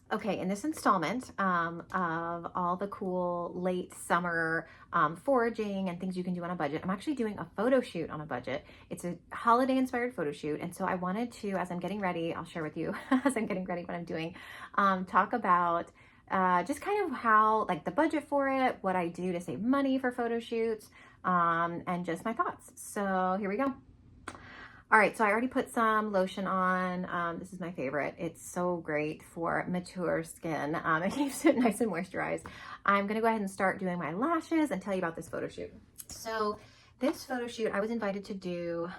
Okay, in this installment of all the cool late summer foraging and things you can do on a budget, I'm actually doing a photo shoot on a budget. It's a holiday inspired photo shoot. And so I wanted to, as I'm getting ready, I'll share with you as I'm getting ready what I'm doing, talk about just kind of how, like the budget for it, what I do to save money for photo shoots, and just my thoughts. So here we go. All right, so I already put some lotion on. This is my favorite. It's so great for mature skin. It keeps it nice and moisturized. I'm gonna go ahead and start doing my lashes and tell you about this photo shoot. So this photo shoot I was invited to do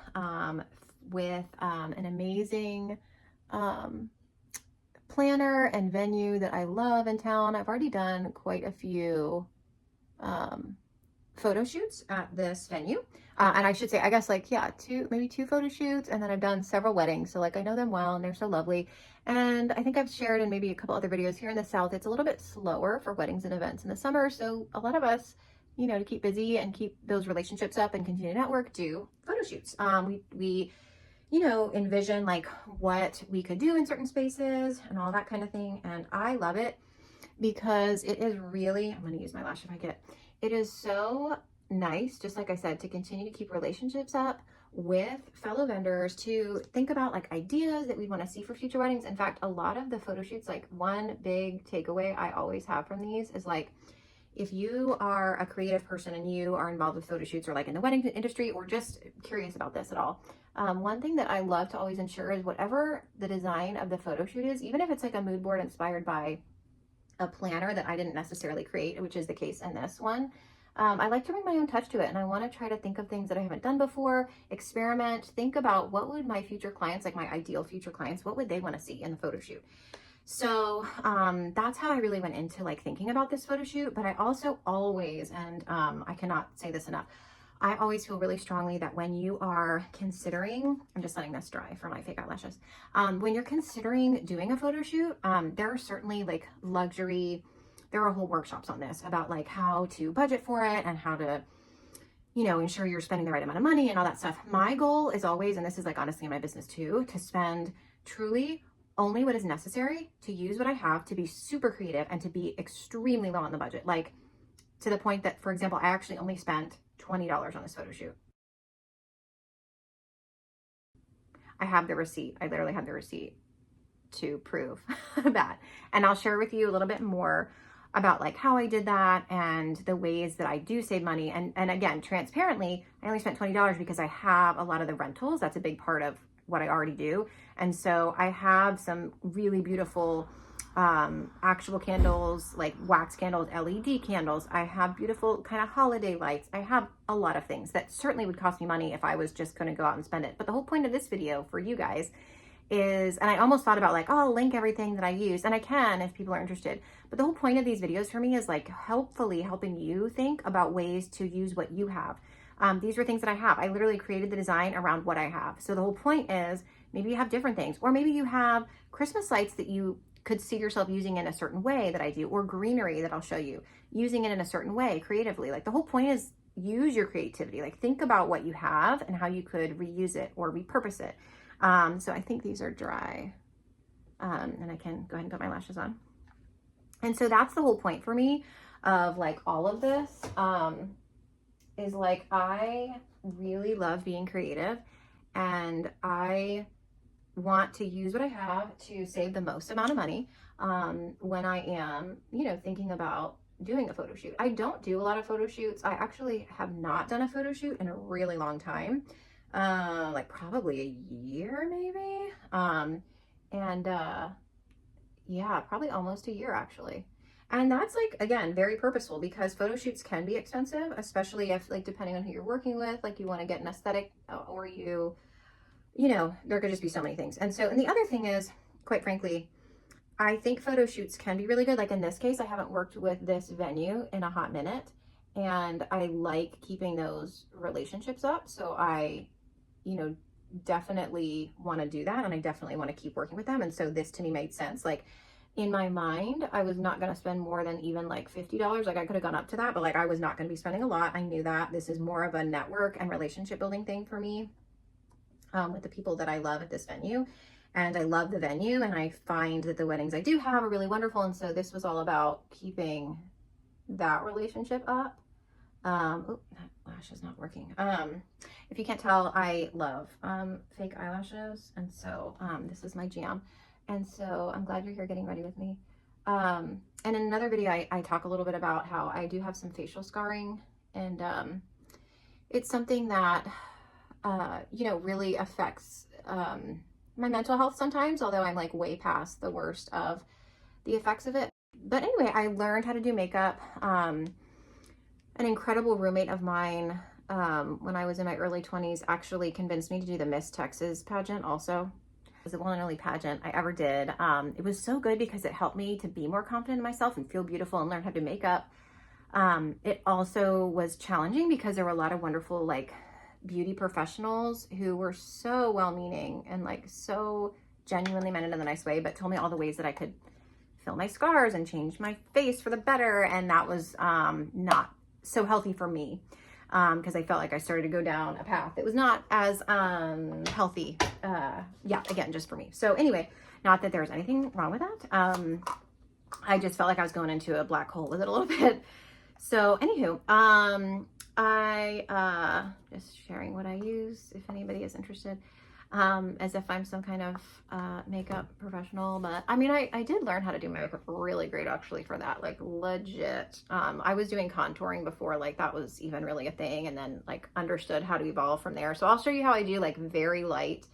with an amazing planner and venue that I love in town. I've already done quite a few photo shoots at this venue. And I should say, I guess like, yeah, maybe two photo shoots. And then I've done several weddings. So like, I know them well and they're so lovely. And I think I've shared in maybe a couple other videos here in the South, it's a little bit slower for weddings and events in the summer. So a lot of us, you know, to keep busy and keep those relationships up and continue to network, do photo shoots. We you know, envision like what we could do in certain spaces and all that kind of thing. And I love it because it is really, I'm going to use my lash if I get, it is so nice, just like I said, to continue to keep relationships up with fellow vendors, to think about like ideas that we want to see for future weddings. In fact, a lot of the photo shoots, like one big takeaway I always have from these is like, if you are a creative person and you are involved with photo shoots or like in the wedding industry or just curious about this at all, one thing that I love to always ensure is whatever the design of the photo shoot is, even if it's like a mood board inspired by a planner that I didn't necessarily create, which is the case in this one. I like to bring my own touch to it, and I want to try to think of things that I haven't done before, experiment, think about what would my future clients, like my ideal future clients, what would they want to see in the photo shoot? So that's how I really went into like thinking about this photo shoot. But I also always, and I cannot say this enough, I always feel really strongly that when you are considering, I'm just letting this dry for my fake eyelashes. When you're considering doing a photo shoot, there are certainly like luxury, there are whole workshops on this about like how to budget for it and how to, you know, ensure you're spending the right amount of money and all that stuff. My goal is always, and this is like honestly in my business too, to spend truly only what is necessary, to use what I have, to be super creative and to be extremely low on the budget. Like to the point that, for example, I actually only spent $20 on this photo shoot. I have the receipt. I literally have the receipt to prove that. And I'll share with you a little bit more about like how I did that and the ways that I do save money. And again, transparently, I only spent $20 because I have a lot of the rentals. That's a big part of what I already do. And so I have some really beautiful actual candles, like wax candles, LED candles. I have beautiful kind of holiday lights. I have a lot of things that certainly would cost me money if I was just going to go out and spend it. But the whole point of this video for you guys is, and I almost thought about like, oh, I'll link everything that I use, and I can if people are interested. But the whole point of these videos for me is like hopefully helping you think about ways to use what you have. These were things that I have. I literally created the design around what I have. So the whole point is maybe you have different things, or maybe you have Christmas lights that you could see yourself using in a certain way that I do, or greenery that I'll show you, using it in a certain way creatively. Like the whole point is use your creativity. Like think about what you have and how you could reuse it or repurpose it. So I think these are dry, and I can go ahead and put my lashes on. And so that's the whole point for me of like all of this, is like, I really love being creative and I want to use what I have to save the most amount of money when I am, you know, thinking about doing a photo shoot. I don't do a lot of photo shoots. I actually have not done a photo shoot in a really long time, like probably a year maybe. Yeah, probably almost a year actually. And that's like, again, very purposeful because photo shoots can be expensive, especially if like, depending on who you're working with, like you want to get an aesthetic or you know, there could just be so many things. And so, and the other thing is, quite frankly, I think photo shoots can be really good. Like in this case, I haven't worked with this venue in a hot minute and I like keeping those relationships up. So I, you know, definitely want to do that. And I definitely want to keep working with them. And so this to me made sense. Like in my mind, I was not going to spend more than even like $50. Like I could have gone up to that, but like I was not going to be spending a lot. I knew that this is more of a network and relationship building thing for me with the people that I love at this venue. and I love the venue, and I find that the weddings I do have are really wonderful. And so this was all about keeping that relationship up. Oh, that lash is not working. If you can't tell, I love fake eyelashes, and so this is my jam. And so I'm glad you're here getting ready with me. And in another video, I talk a little bit about how I do have some facial scarring, and it's something that you know, really affects my mental health sometimes, although I'm like way past the worst of the effects of it. But anyway, I learned how to do makeup. An incredible roommate of mine, when I was in my early 20s, actually convinced me to do the Miss Texas pageant also. It was the one and only pageant I ever did. It was so good because it helped me to be more confident in myself and feel beautiful and learn how to do makeup. It also was challenging because there were a lot of wonderful like beauty professionals who were so well-meaning and like so genuinely meant it in a nice way, but told me all the ways that I could fill my scars and change my face for the better. And that was not so healthy for me, because I felt like I started to go down a path that was not as healthy. Yeah, again, just for me. So anyway, not that there's anything wrong with that. I just felt like I was going into a black hole with it a little bit. So anywho, I just sharing what I use if anybody is interested, as if I'm some kind of makeup professional. But I mean, I did learn how to do my makeup really great actually for that, like legit. I was doing contouring before like that was even really a thing, and then like understood how to evolve from there. So I'll show you how I do like very light,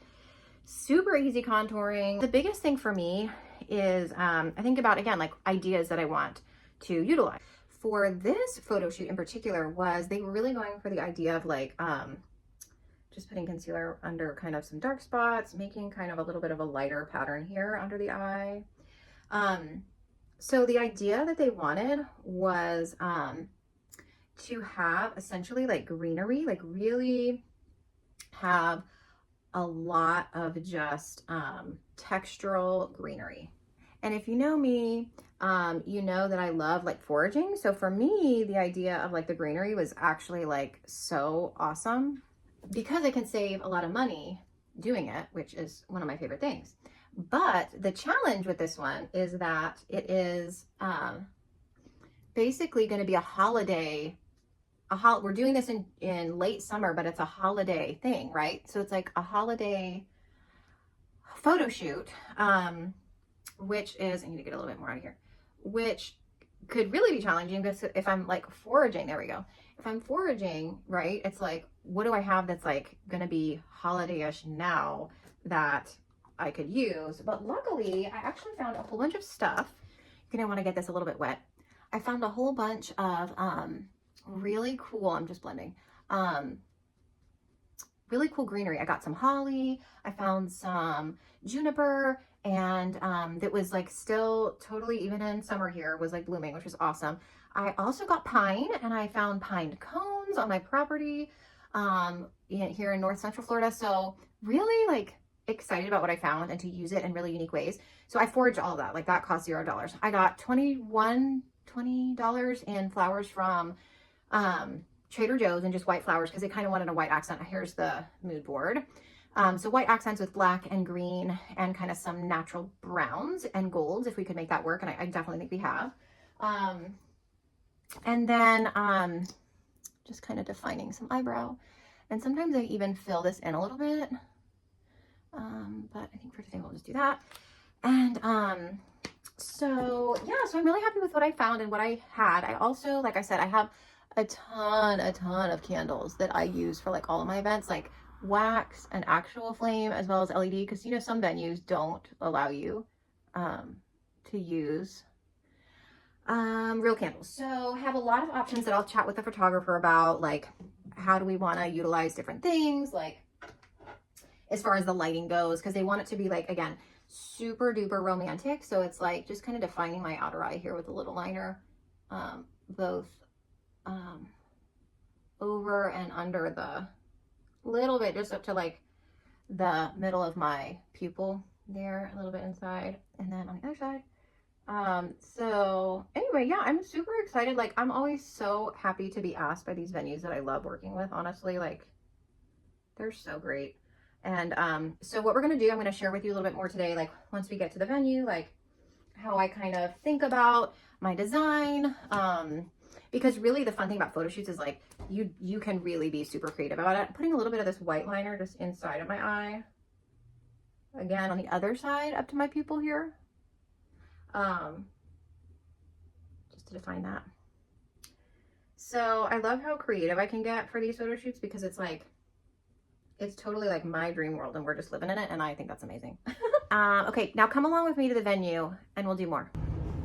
super easy contouring. The biggest thing for me is I think about, again, like ideas that I want to utilize. For this photo shoot in particular, was they were really going for the idea of like just putting concealer under kind of some dark spots, making kind of a little bit of a lighter pattern here under the eye. So the idea that they wanted was to have essentially like greenery, like really have a lot of just textural greenery. And if you know me, you know that I love like foraging. So for me, the idea of like the greenery was actually like so awesome because I can save a lot of money doing it, which is one of my favorite things. But the challenge with this one is that it is basically going to be a holiday. We're doing this in late summer, but it's a holiday thing, right? So it's like a holiday photo shoot, which is, I need to get a little bit more out of here, which could really be challenging because if I'm like foraging, there we go. If I'm foraging, right, it's like, what do I have that's like going to be holiday-ish now that I could use? But luckily, I actually found a whole bunch of stuff. You're going to want to get this a little bit wet. I found a whole bunch of really cool, I'm just blending, really cool greenery. I got some holly, I found some juniper, and that was like still totally, even in summer here, was like blooming, which was awesome. I also got pine, and I found pine cones on my property here in North Central Florida. So really like excited about what I found and to use it in really unique ways. So I foraged all of that, like that cost $0. I got $20 in flowers from Trader Joe's, and just white flowers because they kind of wanted a white accent. Here's the mood board. So white accents with black and green and kind of some natural browns and golds, if we could make that work. And I definitely think we have. And then just kind of defining some eyebrow. And sometimes I even fill this in a little bit. But I think for today we'll just do that. And so yeah, so I'm really happy with what I found and what I had. I also, like I said, I have a ton of candles that I use for like all of my events, like wax and actual flame as well as LED, because you know some venues don't allow you to use real candles. So I have a lot of options that I'll chat with the photographer about, like how do we want to utilize different things, like as far as the lighting goes, because they want it to be like, again, super duper romantic. So it's like just kind of defining my outer eye here with a little liner, both over and under the little bit, just up to like the middle of my pupil there, a little bit inside, and then on the other side. So anyway, yeah, I'm super excited. Like I'm always so happy to be asked by these venues that I love working with, honestly. Like they're so great. And so what we're gonna do, I'm gonna share with you a little bit more today, like once we get to the venue, like how I kind of think about my design. Because really the fun thing about photo shoots is like you can really be super creative about it. Putting a little bit of this white liner just inside of my eye. Again, on the other side up to my pupil here. Just to define that. So I love how creative I can get for these photo shoots because it's like, it's totally like my dream world and we're just living in it. And I think that's amazing. Okay, now come along with me to the venue and we'll do more.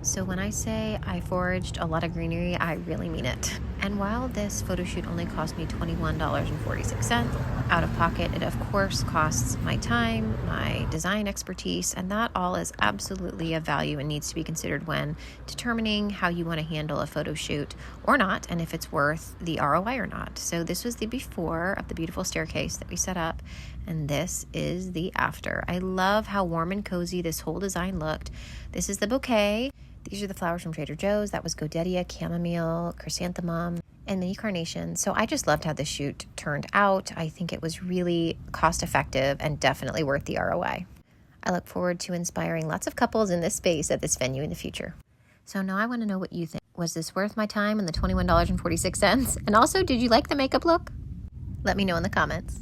So when I say I foraged a lot of greenery, I really mean it. And while this photo shoot only cost me $21.46 out of pocket, it of course costs my time, my design expertise, and that all is absolutely of value and needs to be considered when determining how you want to handle a photo shoot or not, and if it's worth the ROI or not. So this was the before of the beautiful staircase that we set up, and this is the after. I love how warm and cozy this whole design looked. This is the bouquet. These are the flowers from Trader Joe's. That was Godetia, chamomile, chrysanthemum, and the carnation. So I just loved how the shoot turned out. I think it was really cost effective and definitely worth the ROI. I look forward to inspiring lots of couples in this space at this venue in the future. So now I want to know what you think. Was this worth my time and the $21.46? And also, did you like the makeup look? Let me know in the comments.